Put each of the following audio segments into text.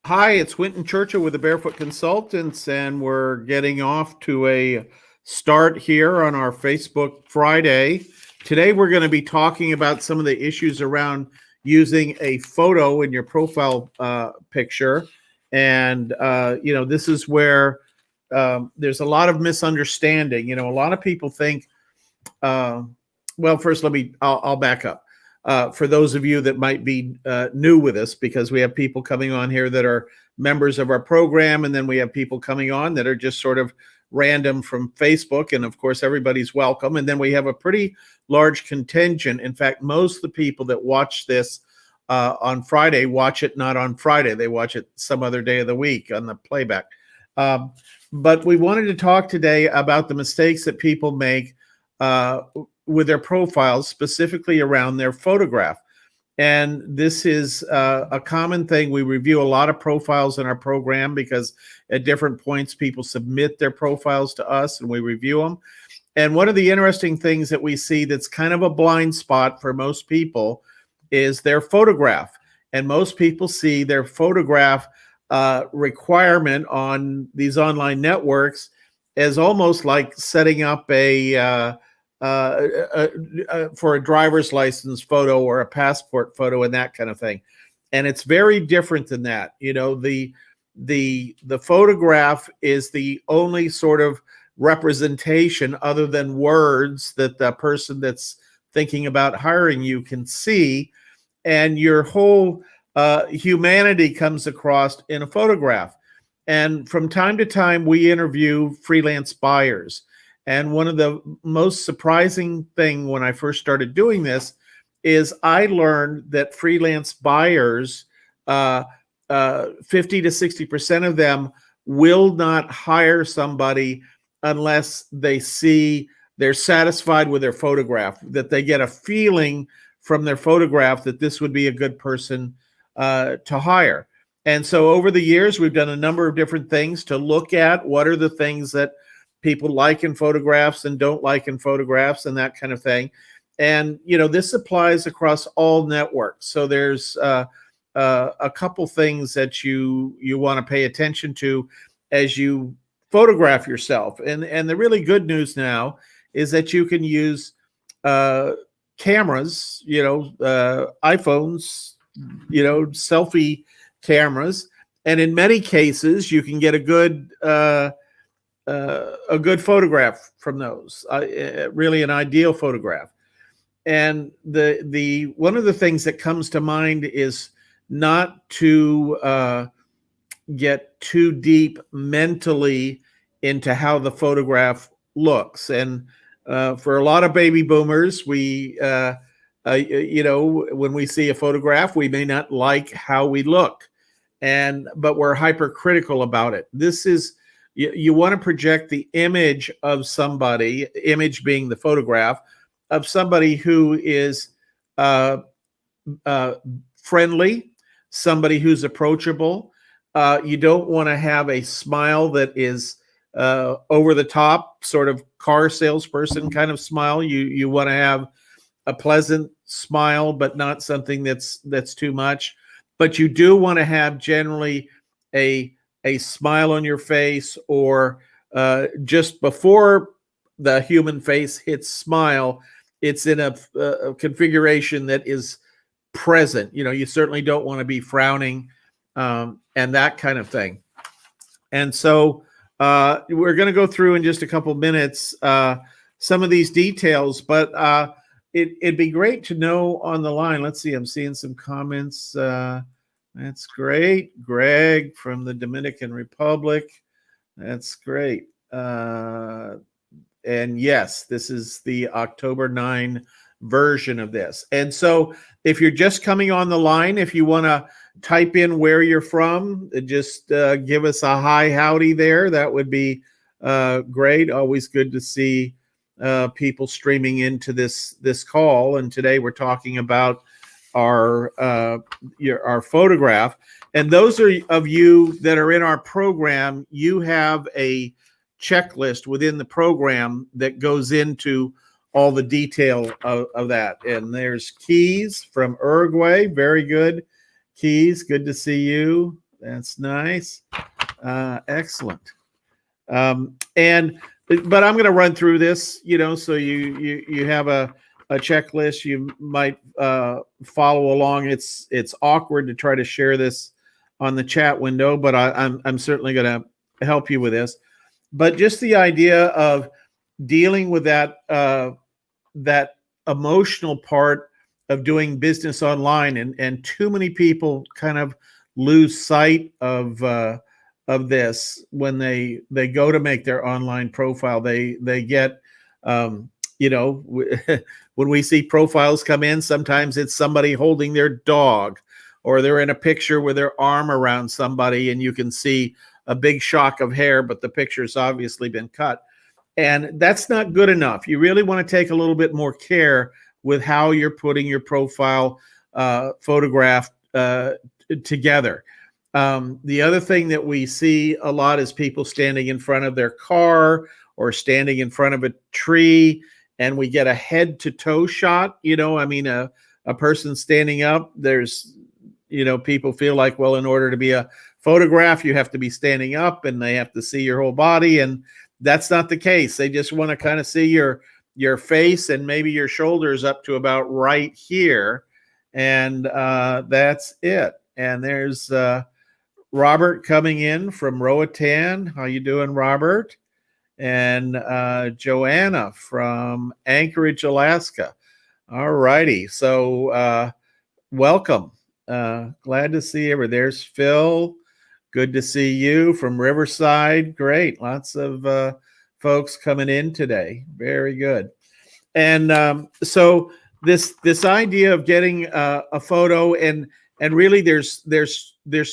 Hi, it's Winton Churchill with the Barefoot Consultants, and we're getting off to a start here on our Facebook Friday. Today, we're going to be talking about some of the issues around using a photo in your profile picture. And, this is where there's a lot of misunderstanding. A lot of people think, first, I'll back up. For those of you that might be new with us, because we have people coming on here that are members of our program, and then we have people coming on that are just sort of random from Facebook, and of course everybody's welcome. And then we have a pretty large contingent. In fact, most of the people that watch this on Friday watch it not on Friday. They watch it some other day of the week on the playback. But we wanted to talk today about the mistakes that people make with their profiles, specifically around their photograph. And this is a common thing. We review a lot of profiles in our program because at different points people submit their profiles to us and we review them. And one of the interesting things that we see that's kind of a blind spot for most people is their photograph. And most people see their photograph requirement on these online networks as almost like setting up for a driver's license photo or a passport photo and that kind of thing. And it's very different than that. The photograph is the only sort of representation other than words that the person that's thinking about hiring you can see. And your whole humanity comes across in a photograph. And from time to time, we interview freelance buyers. And one of the most surprising thing when I first started doing this is I learned that freelance buyers, 50 to 60% of them will not hire somebody unless they're satisfied with their photograph, that they get a feeling from their photograph that this would be a good person to hire. And so over the years, we've done a number of different things to look at what are the things that people like in photographs and don't like in photographs and that kind of thing. And, this applies across all networks. So there's a couple things that you want to pay attention to as you photograph yourself. And the really good news now is that you can use cameras, iPhones, selfie cameras. And in many cases, you can get a good photograph from those, really an ideal photograph. And the one of the things that comes to mind is not to get too deep mentally into how the photograph looks. And for a lot of baby boomers, when we see a photograph, we may not like how we look, but we're hypercritical about it. This is You want to project the image of somebody, image being the photograph, of somebody who is friendly, somebody who's approachable. You don't want to have a smile that is over the top, sort of car salesperson kind of smile. You want to have a pleasant smile, but not something that's too much. But you do want to have generally a smile on your face, or just before the human face hits smile, it's in a configuration that is present. You certainly don't want to be frowning and that kind of thing. And so we're going to go through in just a couple minutes some of these details, but it'd be great to know on the line. Let's see, I'm seeing some comments. That's great. Greg from the Dominican Republic. That's great. And yes, this is the October 9 version of this. And so if you're just coming on the line, if you want to type in where you're from, just give us a hi, howdy there. That would be great. Always good to see people streaming into this call. And today we're talking about our photograph. And those of you that are in our program, you have a checklist within the program that goes into all the detail of that. And there's Keys from Uruguay. Very good. Keys, good to see you. That's nice. Excellent. But I'm going to run through this, so you have a checklist. You might follow along. It's awkward to try to share this on the chat window, but I'm certainly going to help you with this. But just the idea of dealing with that emotional part of doing business online, and too many people kind of lose sight of this when they go to make their online profile. They get when we see profiles come in, sometimes it's somebody holding their dog, or they're in a picture with their arm around somebody, and you can see a big shock of hair, but the picture's obviously been cut. And that's not good enough. You really want to take a little bit more care with how you're putting your profile photograph together. The other thing that we see a lot is people standing in front of their car or standing in front of a tree, and we get a head to toe shot. A person standing up, there's, people feel like, well, in order to be a photograph, you have to be standing up and they have to see your whole body. And that's not the case. They just want to kind of see your face and maybe your shoulders up to about right here. And that's it. And there's Robert coming in from Roatan. How you doing, Robert? And Joanna from Anchorage, Alaska. All righty. So welcome. Glad to see you. There's Phil. Good to see you from Riverside. Great. Lots of folks coming in today. Very good. And so this idea of getting a photo, and really there's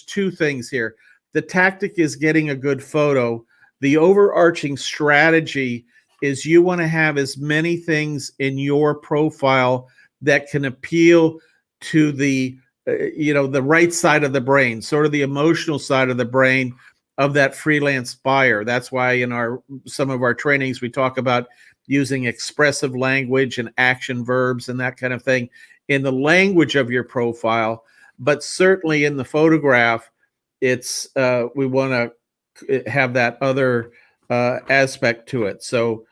two things here. The tactic is getting a good photo. The overarching strategy is you want to have as many things in your profile that can appeal to the the right side of the brain, sort of the emotional side of the brain of that freelance buyer. That's why in some of our trainings we talk about using expressive language and action verbs and that kind of thing in the language of your profile. But certainly in the photograph, it's we want to have that other aspect to it. So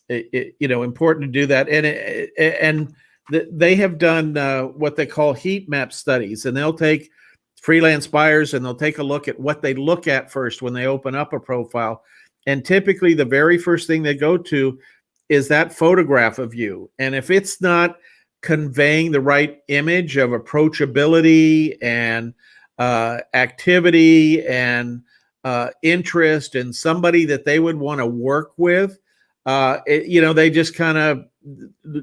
important to do that. And they have done what they call heat map studies, and they'll take freelance buyers and they'll take a look at what they look at first when they open up a profile. And typically the very first thing they go to is that photograph of you. And if it's not conveying the right image of approachability and activity and interest and somebody that they would want to work with, they just kind of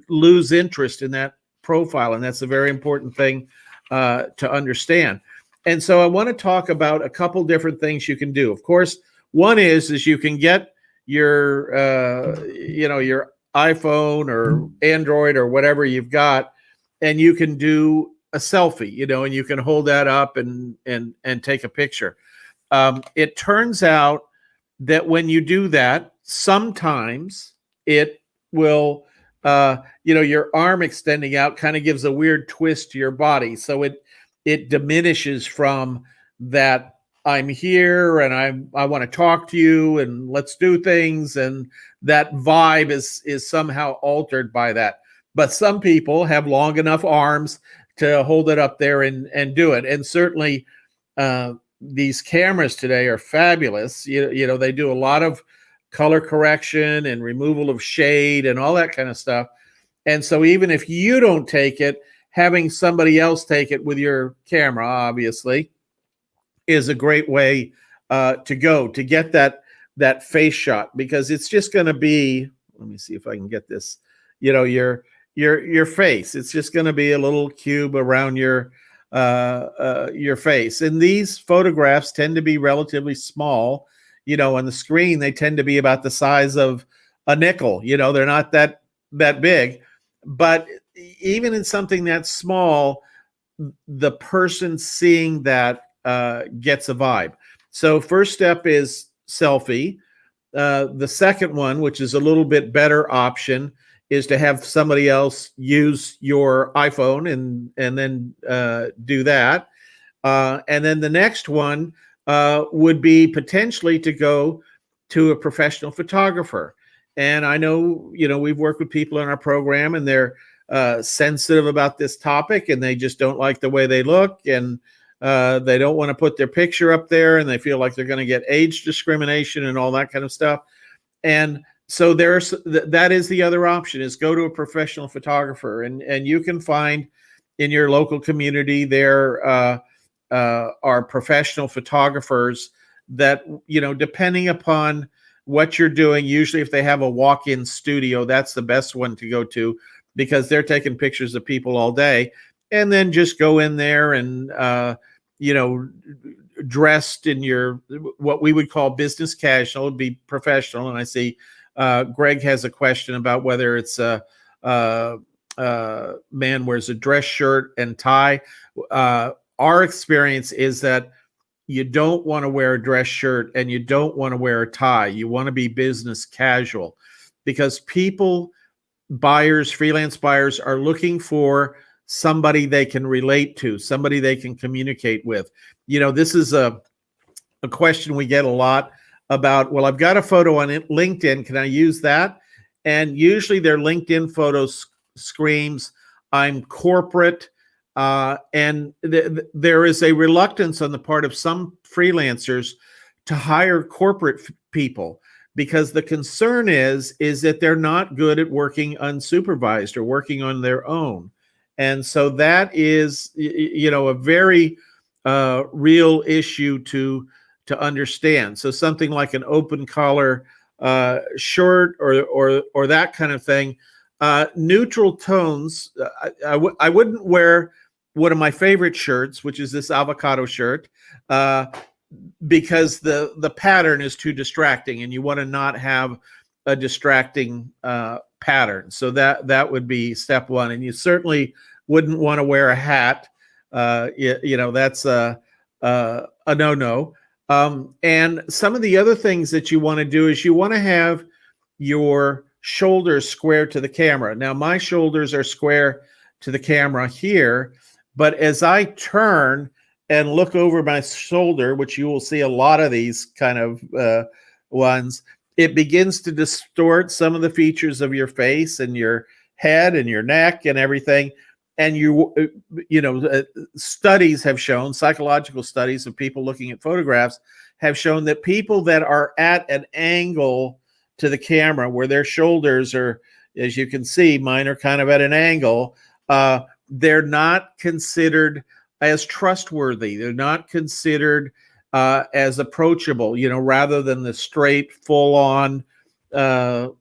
lose interest in that profile. And that's a very important thing to understand. And so I want to talk about a couple different things you can do. Of course, one is you can get your your iPhone or Android or whatever you've got, and you can do a selfie, and you can hold that up and take a picture. It turns out that when you do that, sometimes it will, your arm extending out kind of gives a weird twist to your body. So it diminishes from that I'm here and I want to talk to you and let's do things, and that vibe is somehow altered by that. But some people have long enough arms to hold it up there and do it. And certainly these cameras today are fabulous. They do a lot of color correction and removal of shade and all that kind of stuff. And so even if you don't take it, having somebody else take it with your camera, obviously, is a great way to get that face shot, because it's just going to be, let me see if I can get this, your face. It's just going to be a little cube around your face. And these photographs tend to be relatively small. On the screen, they tend to be about the size of a nickel. They're not that big. But even in something that small, the person seeing that gets a vibe. So first step is selfie. The second one, which is a little bit better option, is to have somebody else use your iPhone and then do that. And then the next one would be potentially to go to a professional photographer. And I know, we've worked with people in our program, and they're sensitive about this topic, and they just don't like the way they look, and they don't want to put their picture up there, and they feel like they're going to get age discrimination and all that kind of stuff. And so that is the other option, is go to a professional photographer, and you can find in your local community there are professional photographers that, depending upon what you're doing, usually if they have a walk-in studio, that's the best one to go to, because they're taking pictures of people all day. And then just go in there and, dressed in your, what we would call business casual, would be professional. And I see Greg has a question about whether it's a man wears a dress shirt and tie. Our experience is that you don't want to wear a dress shirt and you don't want to wear a tie. You want to be business casual, because freelance buyers are looking for somebody they can relate to, somebody they can communicate with. This is a question we get a lot about, well, I've got a photo on LinkedIn. Can I use that? And usually their LinkedIn photo screams, I'm corporate. And there is a reluctance on the part of some freelancers to hire corporate people, because the concern is that they're not good at working unsupervised or working on their own. And so that is, a very real issue to understand. So something like an open collar shirt or that kind of thing, neutral tones. I wouldn't wear one of my favorite shirts, which is this avocado shirt, because the pattern is too distracting, and you want to not have a distracting pattern. So that would be step one. And you certainly wouldn't want to wear a hat. That's a no-no. And some of the other things that you want to do is you want to have your shoulders square to the camera. Now, my shoulders are square to the camera here, but as I turn and look over my shoulder, which you will see a lot of these kind of ones, it begins to distort some of the features of your face and your head and your neck and everything. And studies have shown, psychological studies of people looking at photographs have shown that people that are at an angle to the camera, where their shoulders are, as you can see, mine are kind of at an angle, they're not considered as trustworthy. They're not considered as approachable, rather than the straight, full-on, view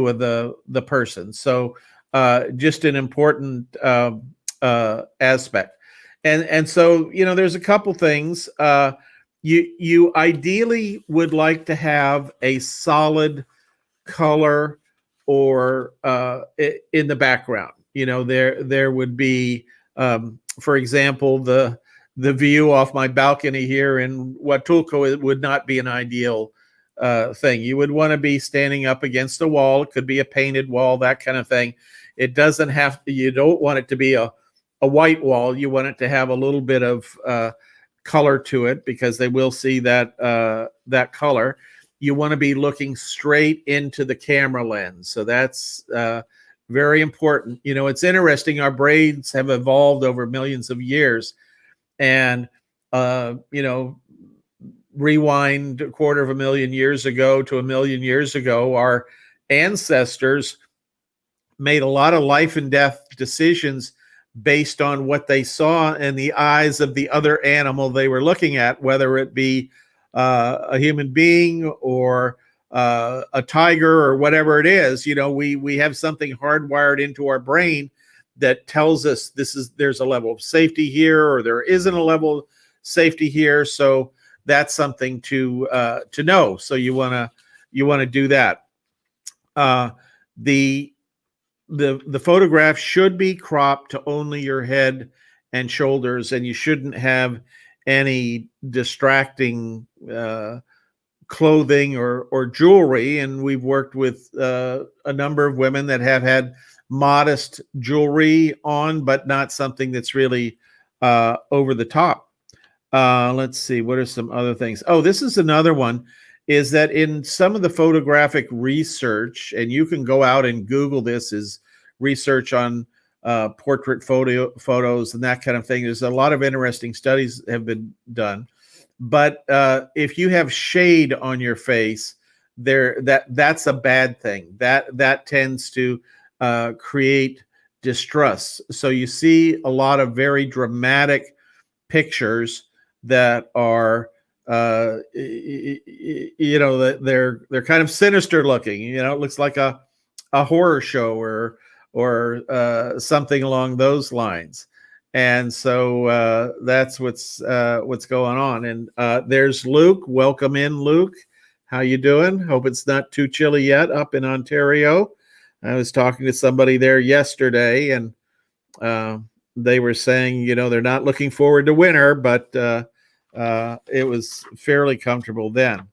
of the person. So just an important aspect. And so, there's a couple things. You ideally would like to have a solid color or in the background. There would be, for example, the view off my balcony here in Huatulco, it would not be an ideal thing. You would want to be standing up against a wall. It could be a painted wall, that kind of thing. It doesn't have to, you don't want it to be a white wall. You want it to have a little bit of color to it, because they will see that color. You want to be looking straight into the camera lens. So that's very important. It's interesting. Our brains have evolved over millions of years, and rewind a quarter of a million years ago to a million years ago, our ancestors made a lot of life and death decisions based on what they saw in the eyes of the other animal they were looking at, whether it be a human being or a tiger or whatever it is. We have something hardwired into our brain that tells us there's a level of safety here, or there isn't a level of safety here. So that's something to know. So you want to do that. The photograph should be cropped to only your head and shoulders, and you shouldn't have any distracting clothing or jewelry. And we've worked with a number of women that have had modest jewelry on, but not something that's really over the top. Let's see, what are some other things? Oh, this is another one, is that in some of the photographic research, and you can go out and Google this, is research on portrait photos and that kind of thing. There's a lot of interesting studies have been done. But if you have shade on your face, that's a bad thing. That tends to create distrust. So you see a lot of very dramatic pictures that are that they're kind of sinister looking. It looks like a horror show or something along those lines. And so that's what's going on. And there's Luke. Welcome in, Luke. How you doing? Hope it's not too chilly yet up in Ontario. I was talking to somebody there yesterday, and they were saying, they're not looking forward to winter, but it was fairly comfortable then.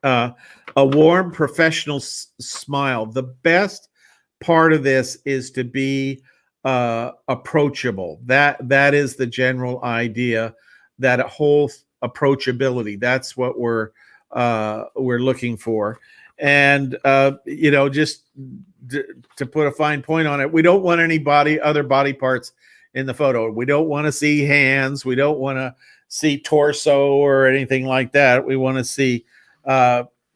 A warm, professional smile. The best part of this is to be approachable. That is the general idea. That whole approachability. That's what we're looking for. And just to put a fine point on it, we don't want any other body parts in the photo. We don't want to see hands. We don't want to see torso or anything like that. We want to see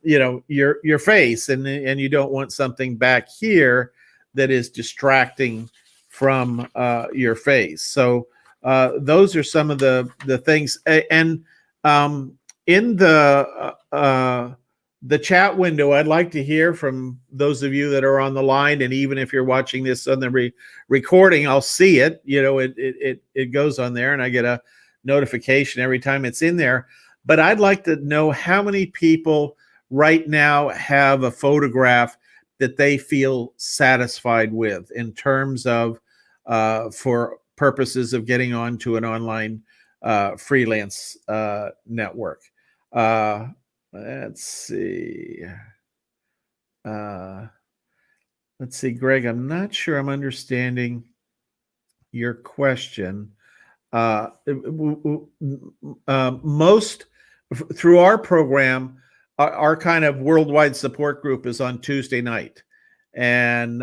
your face, and you don't want something back here that is distracting from your face. So those are some of the things. And in the chat window, I'd like to hear from those of you that are on the line, and even if you're watching this on the recording, I'll see it. It goes on there, and I get a notification every time it's in there. But I'd like to know how many people right now have a photograph that they feel satisfied with in terms of for purposes of getting onto an online freelance network. Let's see. Greg, I'm not sure I'm understanding your question. Most through our program, our kind of worldwide support group is on Tuesday night. And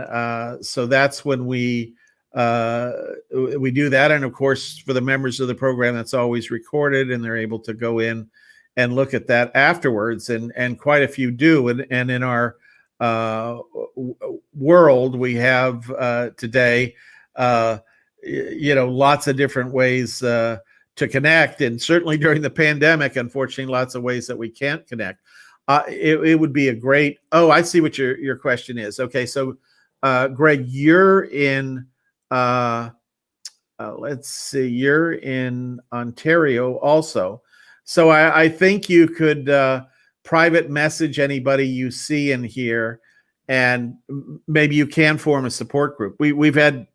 so that's when we do that. And of course, for the members of the program, that's always recorded, and they're able to go in and look at that afterwards. And quite a few do. And in our world, we have today, lots of different ways to connect. And certainly during the pandemic, unfortunately, lots of ways that we can't connect. It would be a great, I see what your question is. Okay, so Greg, you're in, let's see, you're in Ontario also. So I think you could private message anybody you see in here, and maybe you can form a support group. We've had,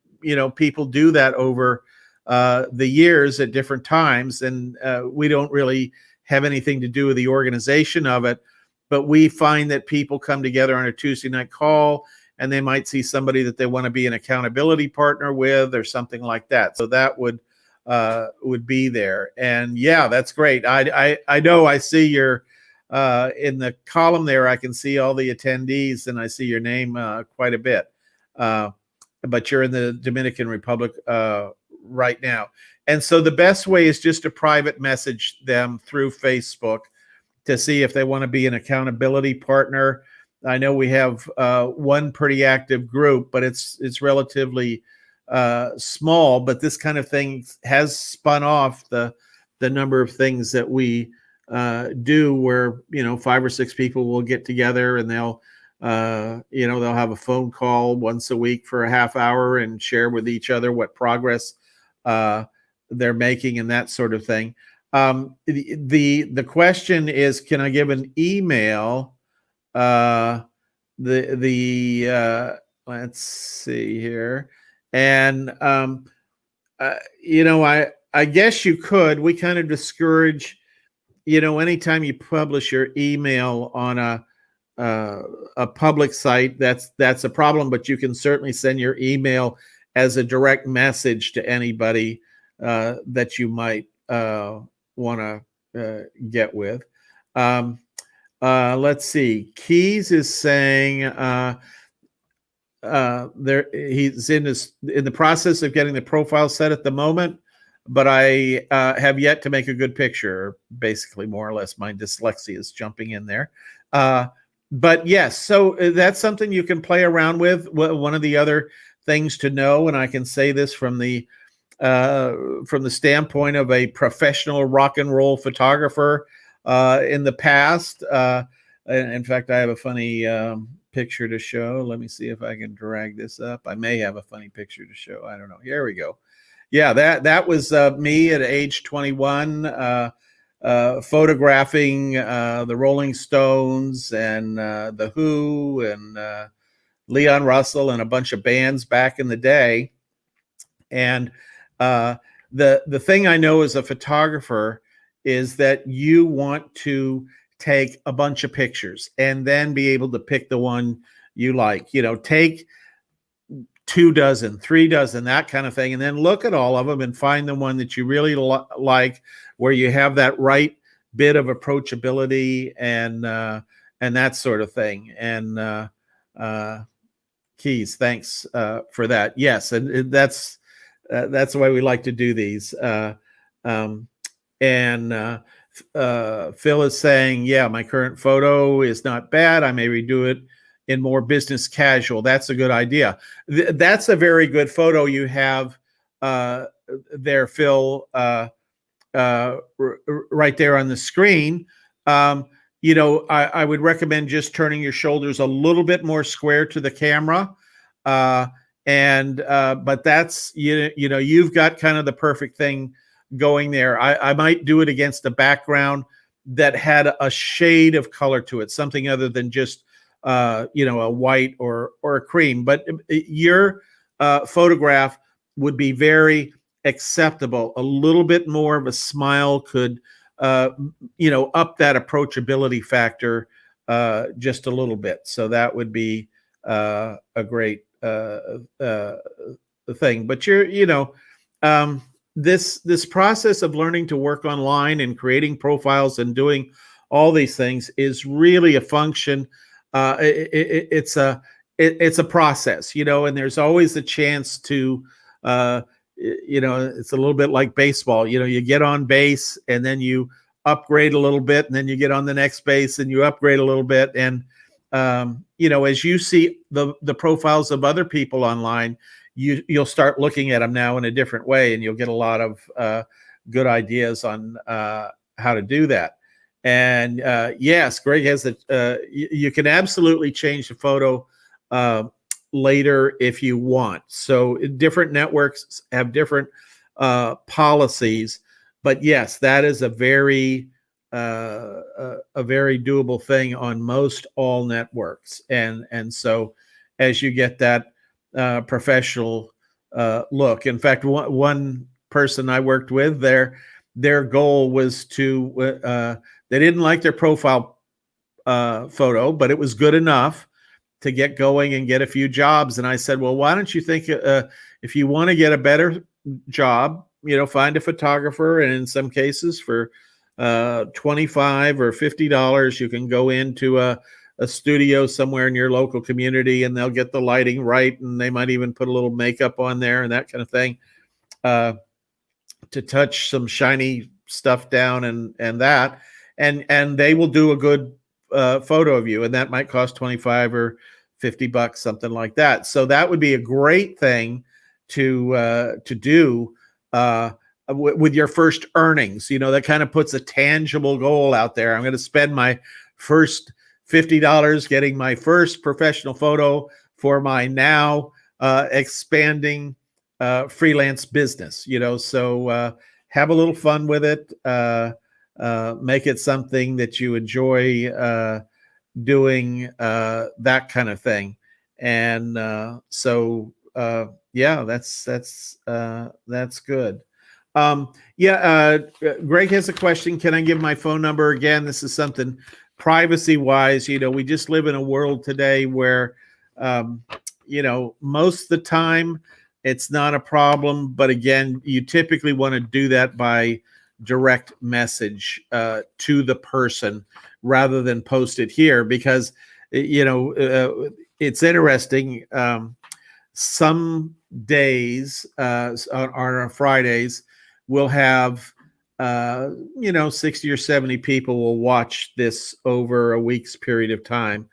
people do that over the years at different times, and we don't really have anything to do with the organization of it. But we find that people come together on a Tuesday night call, and they might see somebody that they want to be an accountability partner with or something like that. So that would be there. And yeah, that's great. I know I see your in the column there, I can see all the attendees, and I see your name quite a bit. But you're in the Dominican Republic right now. And so the best way is just to private message them through Facebook to see if they want to be an accountability partner. I know we have one pretty active group, but it's relatively small. But this kind of thing has spun off the number of things that we do, where 5 or 6 people will get together, and they'll have a phone call once a week for a half hour and share with each other what progress they're making and that sort of thing. The question is, can I give an email? Let's see here. And, I guess you could. We kind of discourage, anytime you publish your email on a public site, that's a problem, but you can certainly send your email as a direct message to anybody that you might want to get with. Let's see. Keys is saying there he's in the process of getting the profile set at the moment, but I have yet to make a good picture. Basically, more or less, my dyslexia is jumping in there. But yes, so that's something you can play around with. One of the other things to know, and I can say this from the standpoint of a professional rock and roll photographer in the past. In fact, I have a funny picture to show. Let me see if I can drag this up. I may have a funny picture to show. I don't know. Here we go. Yeah, that was me at age 21, photographing the Rolling Stones and the Who and Leon Russell and a bunch of bands back in the day. And the thing I know as a photographer is that you want to take a bunch of pictures and then be able to pick the one you like. Take 2 dozen, 3 dozen, that kind of thing, and then look at all of them and find the one that you really like, where you have that right bit of approachability and that sort of thing. And Keys, thanks for that. Yes, and that's the way we like to do these. Phil is saying, yeah, my current photo is not bad. I may redo it in more business casual. That's a good idea. That's a very good photo you have there, Phil, right there on the screen. I would recommend just turning your shoulders a little bit more square to the camera. But that's, you've got kind of the perfect thing going there. I might do it against a background that had a shade of color to it, something other than just a white or a cream. But your photograph would be very acceptable. A little bit more of a smile could up that approachability factor just a little bit. So that would be a great thing. But this process of learning to work online and creating profiles and doing all these things is really a function. It's a process, and there's always a chance to, it's a little bit like baseball. You get on base and then you upgrade a little bit, and then you get on the next base and you upgrade a little bit. And, as you see the profiles of other people online, you'll start looking at them now in a different way, and you'll get a lot of good ideas on how to do that. And yes, Greg has you can absolutely change the photo later if you want. So different networks have different policies, but yes, that is a very doable thing on most all networks. And so as you get that professional look, in fact, one person I worked with, their goal was to they didn't like their profile photo, but it was good enough to get going and get a few jobs. And I said, well, why don't you think if you want to get a better job, find a photographer, and in some cases for $25 or $50, you can go into a studio somewhere in your local community, and they'll get the lighting right, and they might even put a little makeup on there and that kind of thing to touch some shiny stuff down and that, and they will do a good photo of you, and that might cost $25 or $50, something like that. So that would be a great thing to do with your first earnings. That kind of puts a tangible goal out there. I'm going to spend my first $50 getting my first professional photo for my now expanding freelance business. So have a little fun with it. Make it something that you enjoy doing, that kind of thing. And yeah, that's good. Greg has a question. Can I give my phone number again? This is something privacy wise. We just live in a world today where most of the time it's not a problem. But again, you typically want to do that by direct message to the person rather than post it here, because it's interesting. Some days on our Fridays, we'll have 60 or 70 people will watch this over a week's period of time,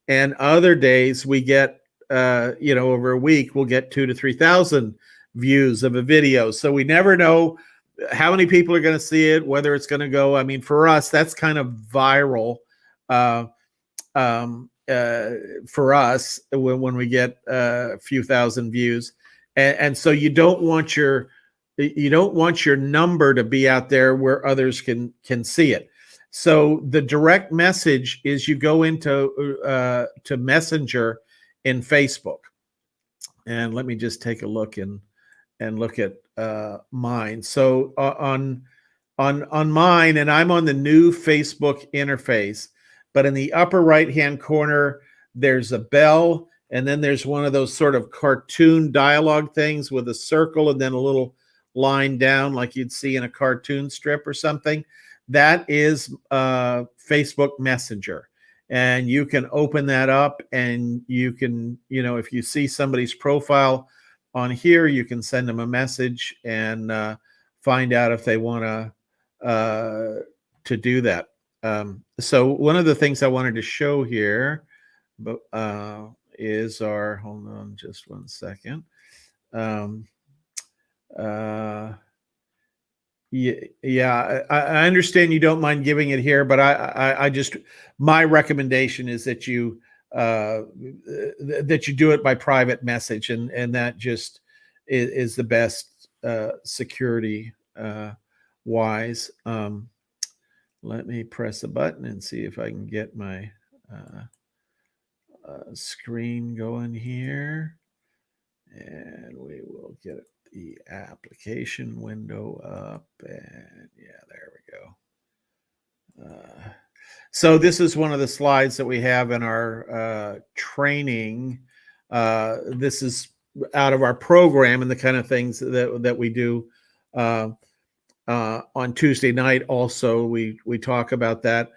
and other days we get over a week we'll get 2,000 to 3,000 views of a video. So we never know how many people are going to see it, whether it's going to go. I mean, for us, that's kind of viral for us when we get a few thousand views, and so you don't want your number to be out there where others can see it. So the direct message is you go into to Messenger in Facebook, and let me just take a look and look at mine. So on mine, and I'm on the new Facebook interface, but in the upper right hand corner there's a bell, and then there's one of those sort of cartoon dialogue things with a circle and then a little line down like you'd see in a cartoon strip or something. That is Facebook Messenger, and you can open that up, and you can, if you see somebody's profile on here, you can send them a message and find out if they want to do that. So one of the things I wanted to show here is our, hold on just one second. Yeah, I understand you don't mind giving it here, but I just, my recommendation is that you do it by private message, and that just is the best security wise. Let me press a button and see if I can get my screen going here, and we will get the application window up, and yeah, there we go. So this is one of the slides that we have in our training. This is out of our program and the kind of things that we do on Tuesday night. Also, we talk about that.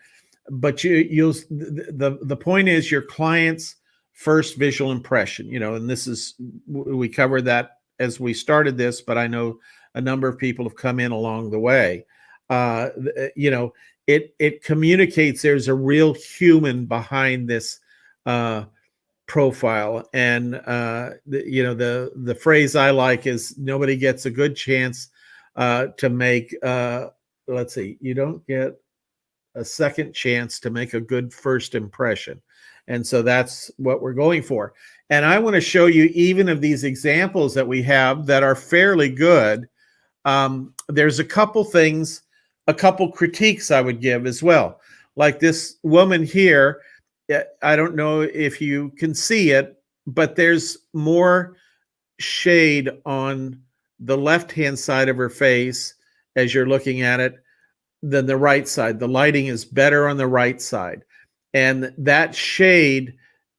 But the point is your client's first visual impression, and this is, we covered that as we started this, but I know a number of people have come in along the way. It communicates there's a real human behind this profile, and the phrase I like is nobody gets a good chance to make. Let's see, you don't get a second chance to make a good first impression, and so that's what we're going for. And I want to show you even of these examples that we have that are fairly good. There's a couple things, a couple critiques I would give as well. Like this woman here, I don't know if you can see it, but there's more shade on the left-hand side of her face as you're looking at it than the right side. The lighting is better on the right side. And that shade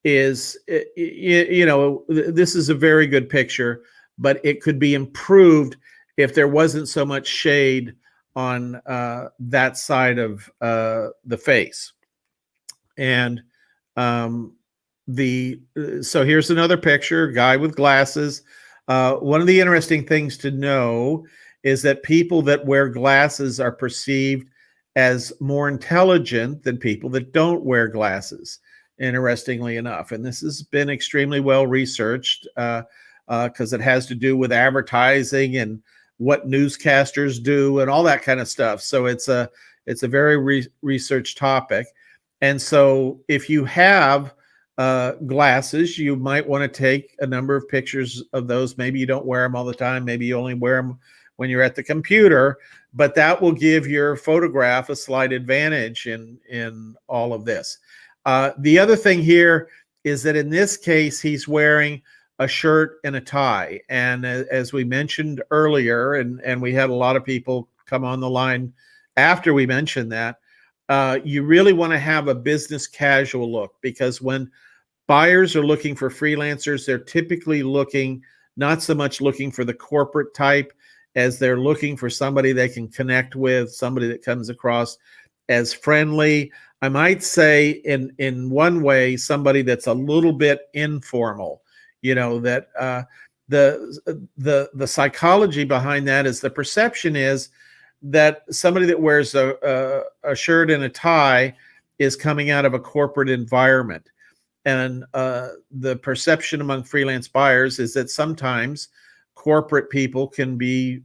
is, this is a very good picture, but it could be improved if there wasn't so much shade on that side of the face. And so here's another picture, guy with glasses. One of the interesting things to know is that people that wear glasses are perceived as more intelligent than people that don't wear glasses, interestingly enough. And this has been extremely well researched because it has to do with advertising and what newscasters do and all that kind of stuff. So it's a very researched topic. And so if you have glasses, you might want to take a number of pictures of those. Maybe you don't wear them all the time. Maybe you only wear them when you're at the computer, but that will give your photograph a slight advantage in all of this. The other thing here is that in this case, he's wearing a shirt and a tie. And as we mentioned earlier, and we had a lot of people come on the line after we mentioned that, you really want to have a business casual look, because when buyers are looking for freelancers, they're typically looking not so much looking for the corporate type as they're looking for somebody they can connect with, somebody that comes across as friendly. I might say in one way, somebody that's a little bit informal, that the psychology behind that is the perception is that somebody that wears a shirt and a tie is coming out of a corporate environment. And the perception among freelance buyers is that sometimes corporate people can be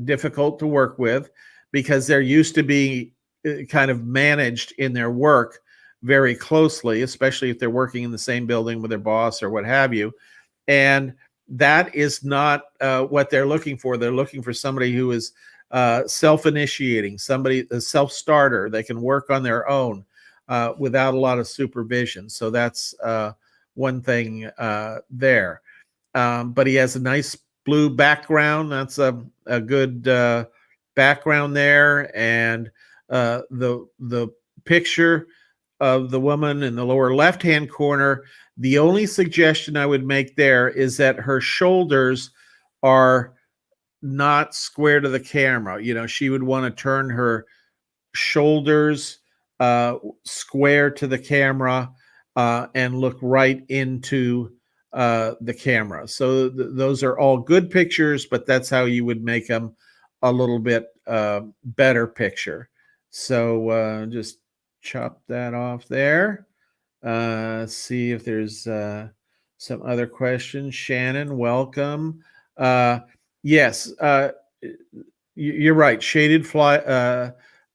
difficult to work with because they're used to being kind of managed in their work very closely, especially if they're working in the same building with their boss or what have you. And that is not what they're looking for. They're looking for somebody who is self-initiating, somebody, a self-starter. They can work on their own without a lot of supervision. So that's one thing there. But he has a nice blue background. That's a good background there. And the picture of the woman in the lower left-hand corner, the only suggestion I would make there is that her shoulders are not square to the camera. She would want to turn her shoulders square to the camera and look right into the camera. So those are all good pictures, but that's how you would make them a little bit better picture. So just chop that off there. See if there's some other questions. Shannon, welcome. Yes, you're right. Shaded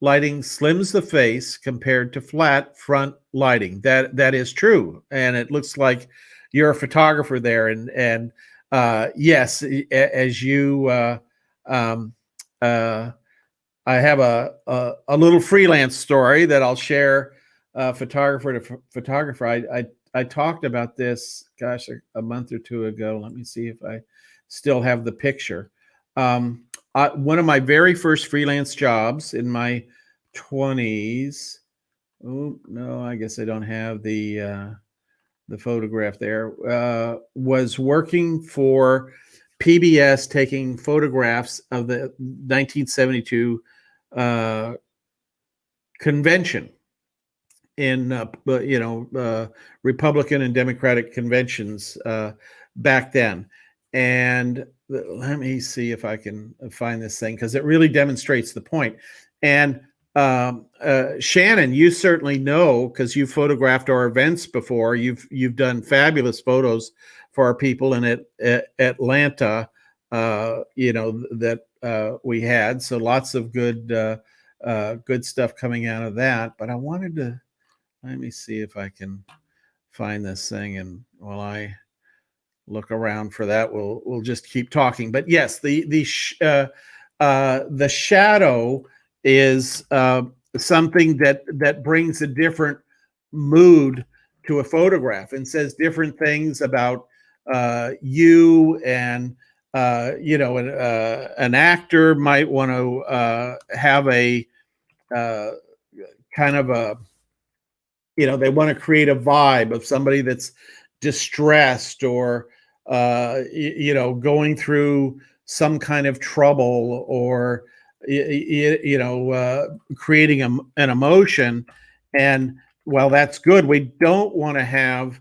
lighting slims the face compared to flat front lighting. That is true, and it looks like you're a photographer there. And yes, as you, I have a little freelance story that I'll share. Photographer to photographer. I talked about this, gosh, a month or two ago. Let me see if I still have the picture. One of my very first freelance jobs in my 20s. Oh no, I guess I don't have the photograph there. Was working for PBS, taking photographs of the 1972 convention in Republican and Democratic conventions back then. And let me see if I can find this thing, because it really demonstrates the point. And Shannon, you certainly know, because you've photographed our events before. You've done fabulous photos for our people in Atlanta. That we had. So lots of good stuff coming out of that. But I wanted to, let me see if I can find this thing, and while I look around for that, we'll just keep talking. But yes, the shadow is something that brings a different mood to a photograph and says different things about you. And an actor might want to have a kind of a, they want to create a vibe of somebody that's distressed or going through some kind of trouble, or creating an emotion. And while that's good, we don't want to have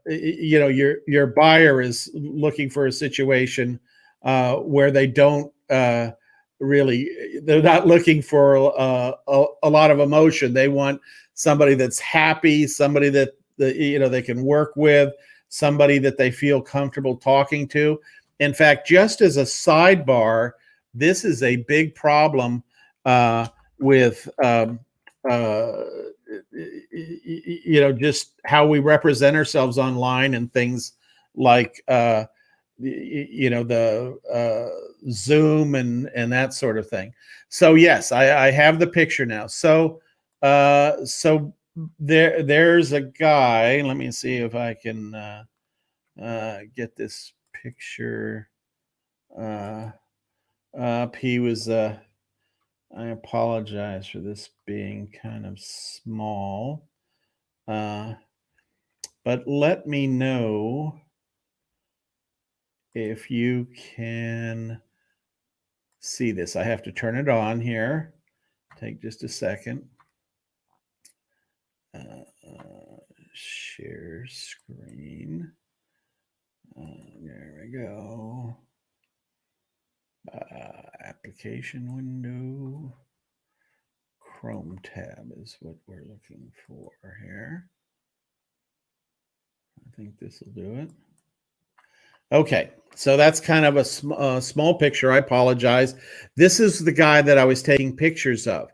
your buyer is looking for a situation where they don't really, they're not looking for a lot of emotion. They want somebody that's happy, somebody that they can work with, somebody that they feel comfortable talking to. In fact, just as a sidebar, this is a big problem with just how we represent ourselves online and things like the Zoom and that sort of thing. So yes, I have the picture now. So there's a guy. Let me see if I can get this picture up. He was I apologize for this being kind of small, but let me know if you can see this. I have to turn it on here. Take just a second. Share screen. There we go. Application window. Chrome tab is what we're looking for here. I think this will do it. Okay, so that's kind of a small picture. I apologize. This is the guy that I was taking pictures of,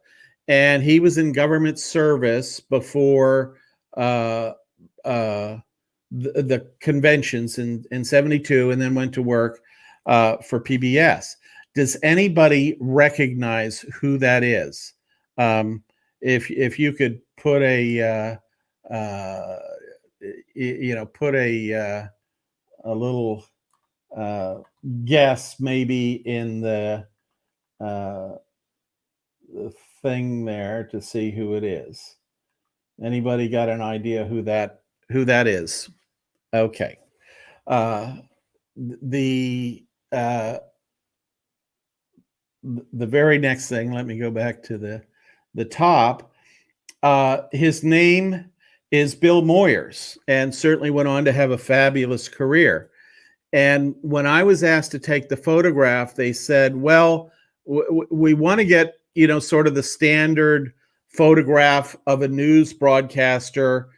and he was in government service before the conventions in 72, and then went to work for PBS. Does anybody recognize who that is? If you could put a put a little guess maybe in the thing there to see who it is. Anybody got an idea who that is? Okay. The very next thing, let me go back to the top. His name is Bill Moyers, and certainly went on to have a fabulous career. And when I was asked to take the photograph, they said, well, we want to get, sort of the standard photograph of a news broadcaster,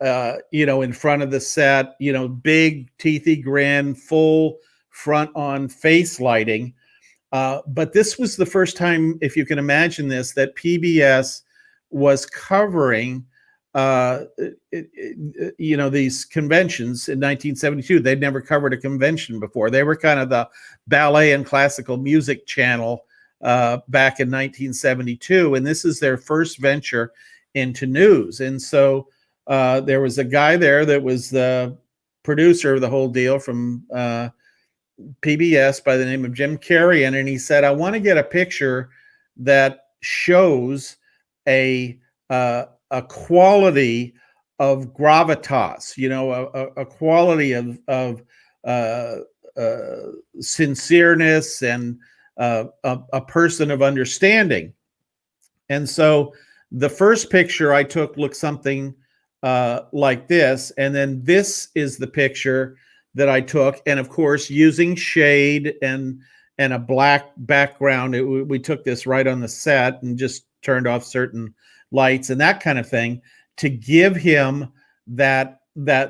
in front of the set, big teethy grin, full front on face lighting. But this was the first time, if you can imagine this, that PBS was covering these conventions in 1972. They'd never covered a convention before. They were kind of the ballet and classical music channel back in 1972, and this is their first venture into news. And so there was a guy there that was the producer of the whole deal from PBS by the name of Jim Carrion, and he said, I want to get a picture that shows a quality of gravitas, a quality of sincereness and a person of understanding. And so the first picture I took looked something like this, and then this is the picture that I took, and of course using shade and a black background. We took this right on the set and just turned off certain lights and that kind of thing to give him that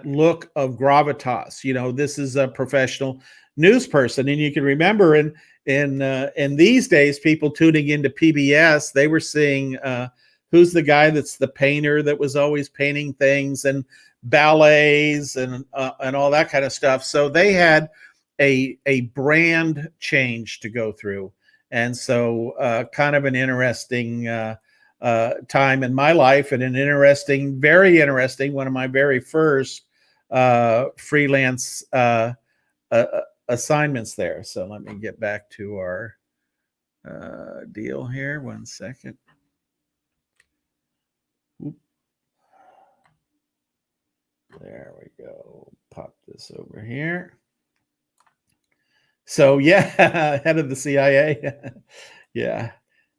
look of gravitas. This is a professional news person, and you can remember in these days, people tuning into PBS, they were seeing who's the guy that's the painter that was always painting things and ballets and all that kind of stuff. So they had a brand change to go through, and so kind of an interesting time in my life, and very interesting, one of my very first freelance assignments there. So let me get back to our deal here. 1 second. Oop. There we go. Pop this over here. So yeah, head of the CIA. Yeah.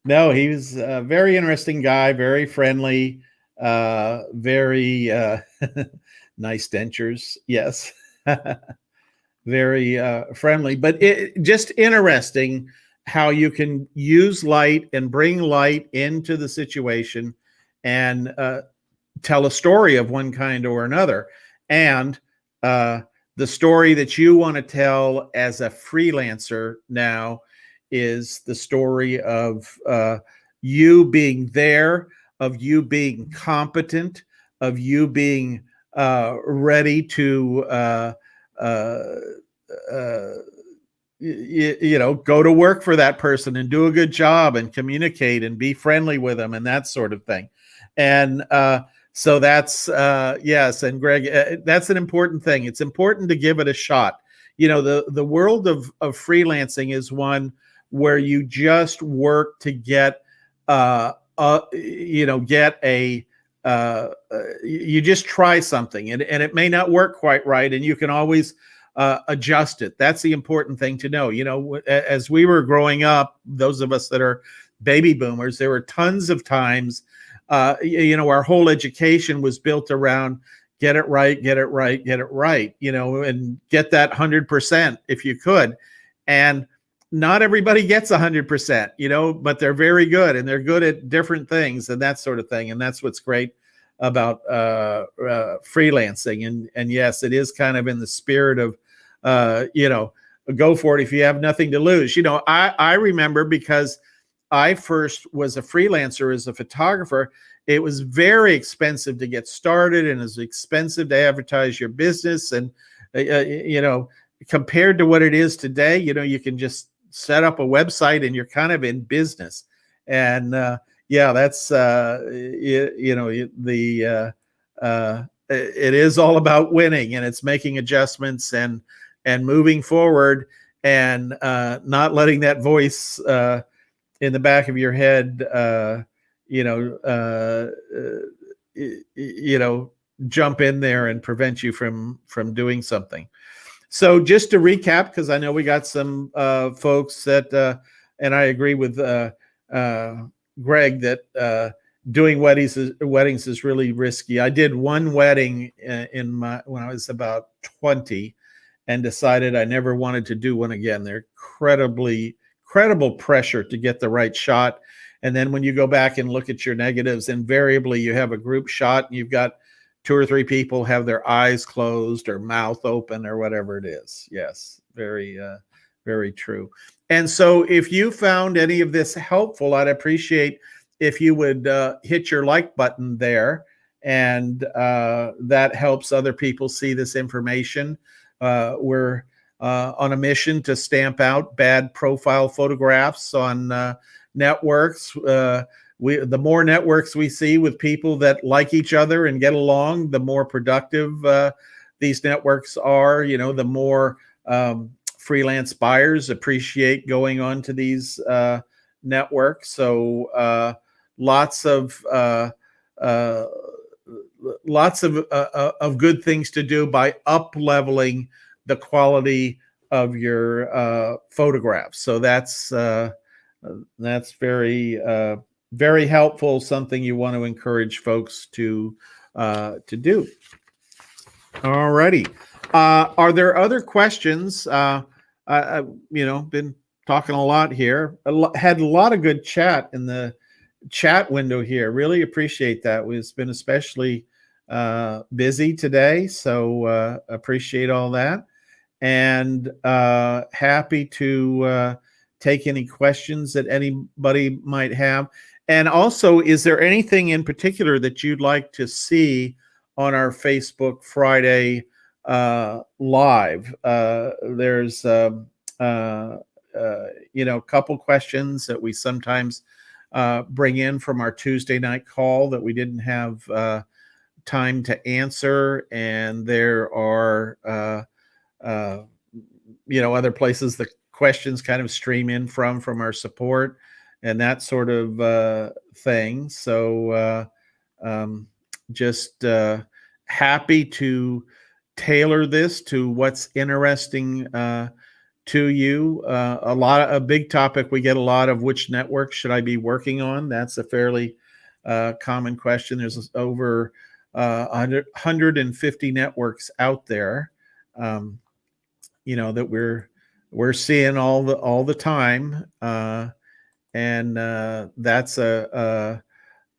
No, he was a very interesting guy, very friendly, very nice dentures. Yes. Very friendly, but just interesting how you can use light and bring light into the situation and tell a story of one kind or another. And the story that you want to tell as a freelancer now is the story of you being there, of you being competent, of you being ready to go to work for that person and do a good job and communicate and be friendly with them and that sort of thing. And so that's yes. And Greg, that's an important thing. It's important to give it a shot. The world of freelancing is one where you just work to get you just try something, and it may not work quite right, and you can always adjust it. That's the important thing to know. As we were growing up, those of us that are baby boomers, there were tons of times, our whole education was built around get it right, get it right, get it right, and get that 100% if you could. And not everybody gets 100%, but they're very good, and they're good at different things and that sort of thing. And that's what's great about freelancing. And yes, it is kind of in the spirit of, go for it if you have nothing to lose. I remember, because I first was a freelancer as a photographer, it was very expensive to get started, and it was expensive to advertise your business. And, compared to what it is today, you can just set up a website and you're kind of in business. And that's it is all about winning, and it's making adjustments and moving forward, and not letting that voice in the back of your head jump in there and prevent you from doing something. So just to recap, because I know we got some folks that, and I agree with Greg, that doing weddings is really risky. I did one wedding when I was about 20, and decided I never wanted to do one again. They're incredible pressure to get the right shot. And then when you go back and look at your negatives, invariably you have a group shot and you've got 2 or 3 people have their eyes closed or mouth open or whatever it is. Yes, very, very true. And so if you found any of this helpful, I'd appreciate if you would hit your like button there, and that helps other people see this information. We're on a mission to stamp out bad profile photographs on networks. The more networks we see with people that like each other and get along, the more productive these networks are. The more freelance buyers appreciate going on to these networks. So lots of good things to do by up-leveling the quality of your photographs. So that's very very helpful, something you want to encourage folks to do. All righty. Are there other questions? Been talking a lot here. Had a lot of good chat in the chat window here. Really appreciate that. It's been especially busy today, so appreciate all that. And happy to take any questions that anybody might have. And also, is there anything in particular that you'd like to see on our Facebook Friday live? There's a couple questions that we sometimes bring in from our Tuesday night call that we didn't have time to answer, and there are other places the questions kind of stream in from our support and that sort of thing. So just happy to tailor this to what's interesting to you. A big topic we get a lot of: which network should I be working on? That's a fairly common question. There's over 150 networks out there, that we're seeing all the time, and that's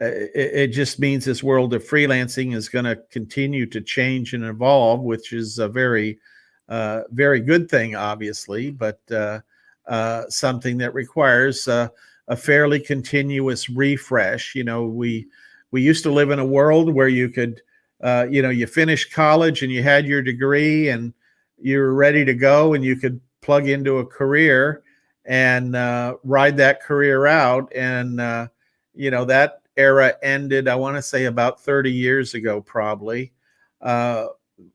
it just means this world of freelancing is going to continue to change and evolve, which is a very very good thing, obviously, but something that requires a fairly continuous refresh. We used to live in a world where you could, you finished college and you had your degree and you were ready to go, and you could plug into a career and ride that career out. And, that era ended, I want to say about 30 years ago, probably,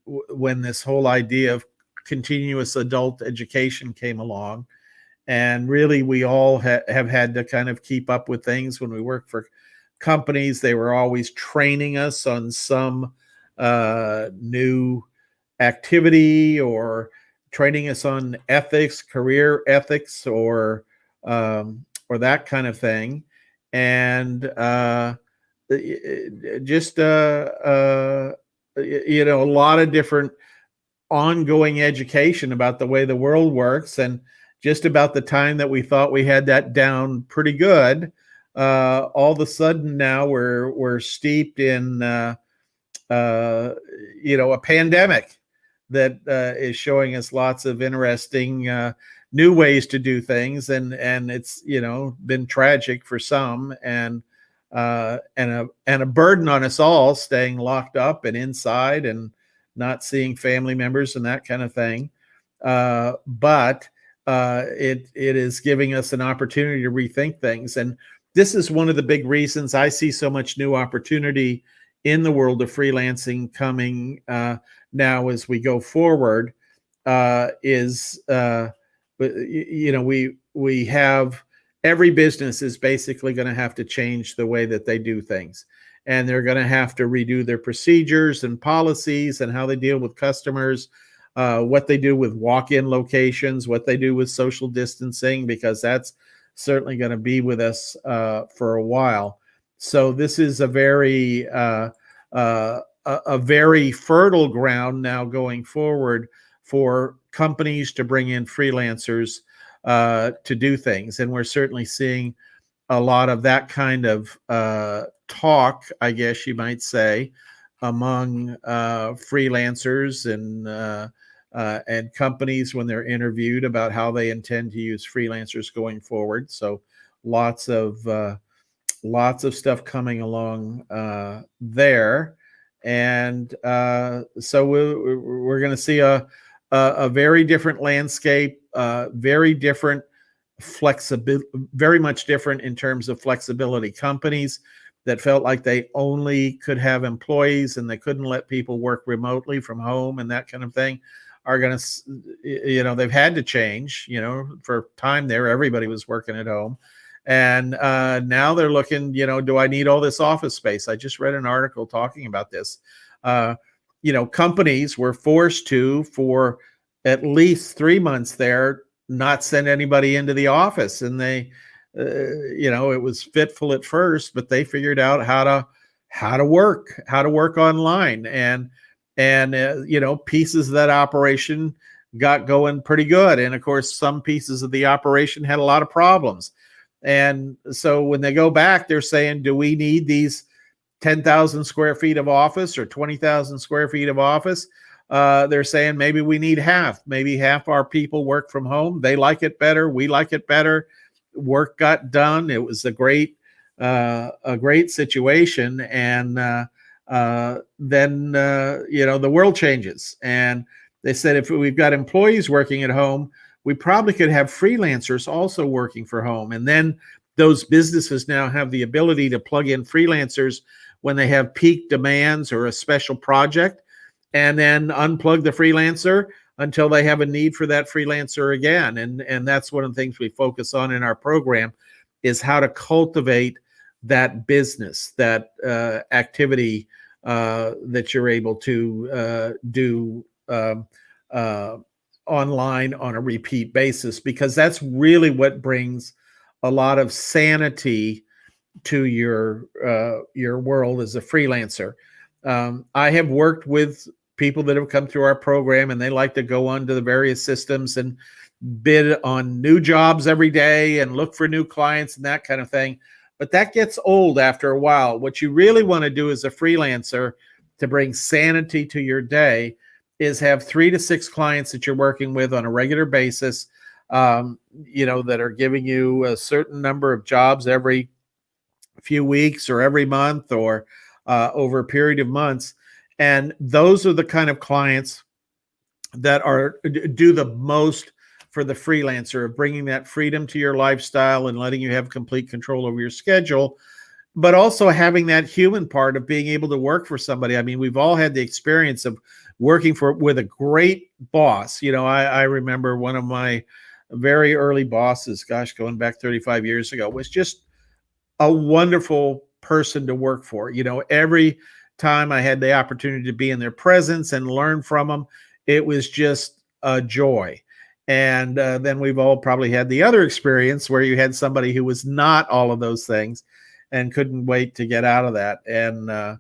when this whole idea of continuous adult education came along. And really, we all have had to kind of keep up with things. When we work for companies, they were always training us on some new activity or training us on ethics, career ethics, or that kind of thing, and just a lot of different ongoing education about the way the world works. And just about the time that we thought we had that down pretty good, all of a sudden now we're steeped in a pandemic that is showing us lots of interesting new ways to do things, and it's been tragic for some, and a burden on us all, staying locked up and inside and not seeing family members and that kind of thing. But it is giving us an opportunity to rethink things, and this is one of the big reasons I see so much new opportunity in the world of freelancing coming now as we go forward. We have, every business is basically going to have to change the way that they do things, and they're going to have to redo their procedures and policies and how they deal with customers, what they do with walk-in locations, what they do with social distancing, because that's certainly going to be with us for a while. So this is a very fertile ground now going forward for companies to bring in freelancers to do things, and we're certainly seeing a lot of that kind of talk, I guess you might say, among freelancers and companies when they're interviewed about how they intend to use freelancers going forward. So lots of stuff coming along there, and so we're going to see a very different landscape, very different flexibility, very much different in terms of flexibility. Companies that felt like they only could have employees and they couldn't let people work remotely from home and that kind of thing are going to, they've had to change. For time there, everybody was working at home. And now they're looking, do I need all this office space? I just read an article talking about this. Companies were forced to, for at least 3 months there, not send anybody into the office. And they, it was fitful at first, but they figured out how to work online. And pieces of that operation got going pretty good. And of course, some pieces of the operation had a lot of problems. And so when they go back, they're saying, do we need these 10,000 square feet of office or 20,000 square feet of office? They're saying maybe we need half. Maybe half our people work from home. They like it better. We like it better. Work got done. It was a great situation. And then the world changes. And they said, if we've got employees working at home, we probably could have freelancers also working for home. And then those businesses now have the ability to plug in freelancers when they have peak demands or a special project, and then unplug the freelancer until they have a need for that freelancer again. And that's one of the things we focus on in our program, is how to cultivate that business, that activity that you're able to do online on a repeat basis, because that's really what brings a lot of sanity to your world as a freelancer. I have worked with people that have come through our program, and they like to go onto the various systems and bid on new jobs every day and look for new clients and that kind of thing. But that gets old after a while. What you really want to do as a freelancer to bring sanity to your day is have 3 to 6 clients that you're working with on a regular basis, that are giving you a certain number of jobs every few weeks or every month or over a period of months. And those are the kind of clients that do the most for the freelancer, of bringing that freedom to your lifestyle and letting you have complete control over your schedule, but also having that human part of being able to work for somebody. I mean, we've all had the experience of working with a great boss. I remember one of my very early bosses, gosh, going back 35 years ago, was just a wonderful person to work for. Every time I had the opportunity to be in their presence and learn from them, it was just a joy. And then we've all probably had the other experience where you had somebody who was not all of those things and couldn't wait to get out of that. And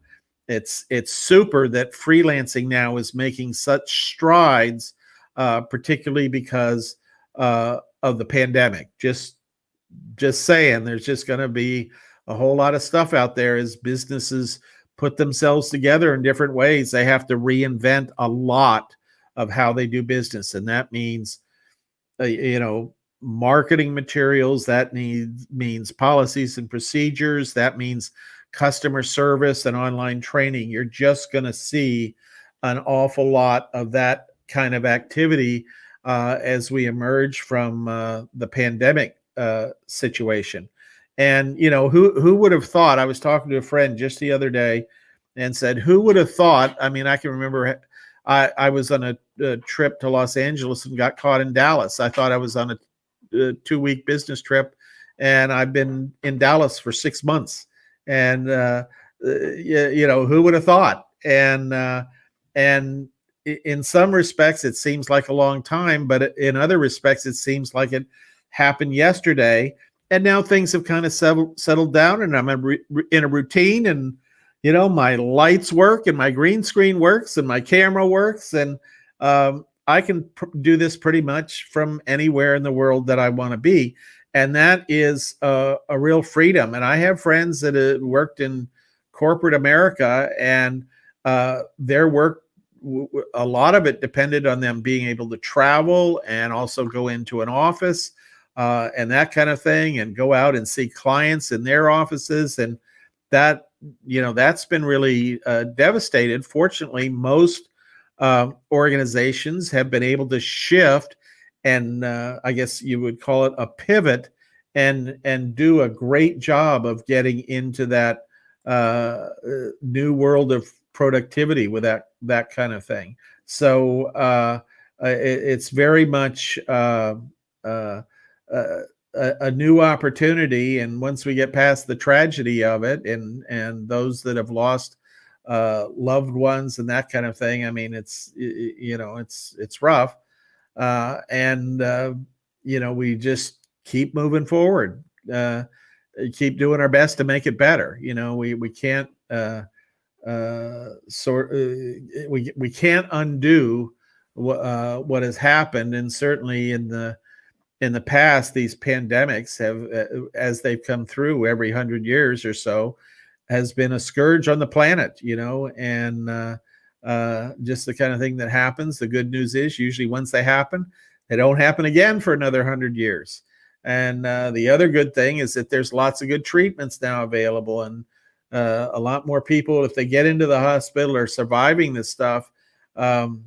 it's super that freelancing now is making such strides, particularly because of the pandemic. Just saying, there's just going to be a whole lot of stuff out there as businesses put themselves together in different ways. They have to reinvent a lot of how they do business, and that means marketing materials, that means policies and procedures, that means customer service and online training. You're just going to see an awful lot of that kind of activity as we emerge from the pandemic situation. And who would have thought? I was talking to a friend just the other day and said, who would have thought? I mean, I can remember I was on a trip to Los Angeles and got caught in Dallas. I thought I was on a 2-week business trip, and I've been in Dallas for 6 months. And who would have thought? And in some respects, it seems like a long time, but in other respects, it seems like it happened yesterday. And now things have kind of settled down, and I'm in a routine, and my lights work, and my green screen works, and my camera works, and I can do this pretty much from anywhere in the world that I want to be. And that is a real freedom. And I have friends that have worked in corporate America, and their work, a lot of it depended on them being able to travel and also go into an office and that kind of thing, and go out and see clients in their offices. And that's been really devastated. Fortunately, most organizations have been able to shift, and I guess you would call it a pivot, and do a great job of getting into that new world of productivity with that kind of thing. So it's very much a new opportunity. And once we get past the tragedy of it, and those that have lost loved ones and that kind of thing, I mean, it's rough. We just keep moving forward, keep doing our best to make it better. We can't we can't undo what has happened. And certainly in the past, these pandemics have, as they've come through every 100 years or so, has been a scourge on the planet, and just the kind of thing that happens. The good news is usually once they happen, they don't happen again for another 100 years. And the other good thing is that there's lots of good treatments now available, and a lot more people, if they get into the hospital, are surviving this stuff. Once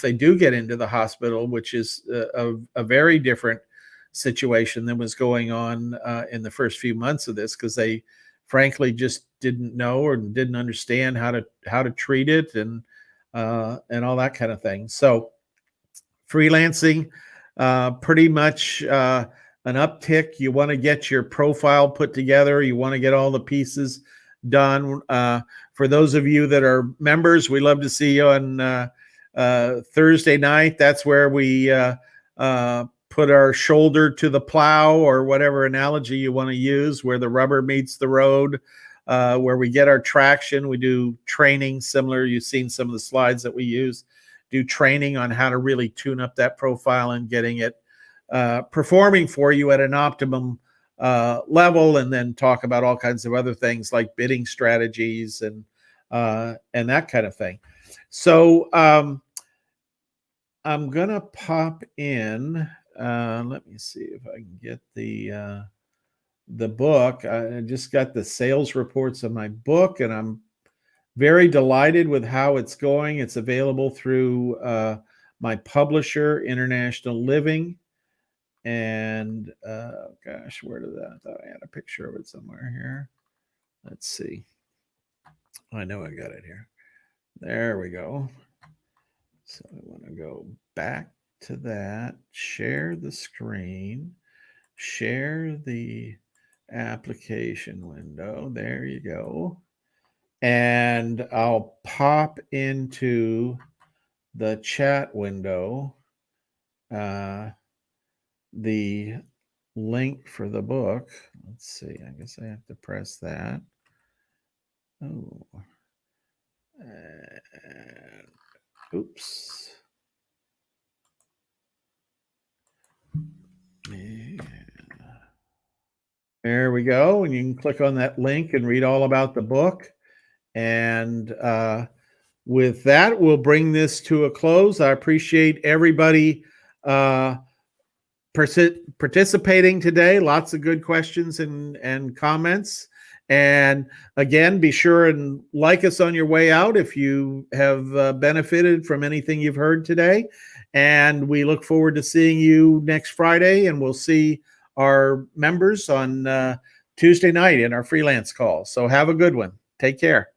they do get into the hospital, which is a very different situation than was going on in the first few months of this, because they frankly just didn't know or didn't understand how to treat it, and all that kind of thing. So freelancing, pretty much an uptick. You want to get your profile put together. You want to get all the pieces done. For those of you that are members, we love to see you on Thursday night. That's where we put our shoulder to the plow, or whatever analogy you want to use, where the rubber meets the road, where we get our traction. We do training similar. You've seen some of the slides that we use. Do training on how to really tune up that profile and getting it performing for you at an optimum level, and then talk about all kinds of other things like bidding strategies and that kind of thing. So I'm gonna pop in. Let me see if I can get the book. I just got the sales reports of my book, and I'm very delighted with how it's going. It's available through my publisher, International Living. And gosh, where did that? I thought I had a picture of it somewhere here. Let's see. I know I got it here. There we go. So I want to go back to that, share the screen, share the application window. There you go. And I'll pop into the chat window the link for the book. Let's see. I guess I have to press that. Oh. Oops. Yeah. There we go. And you can click on that link and read all about the book. And with that, we'll bring this to a close. I appreciate everybody participating today. Lots of good questions and comments. And again, be sure and like us on your way out if you have benefited from anything you've heard today. And we look forward to seeing you next Friday. And we'll see our members on Tuesday night in our freelance call. So have a good one. Take care.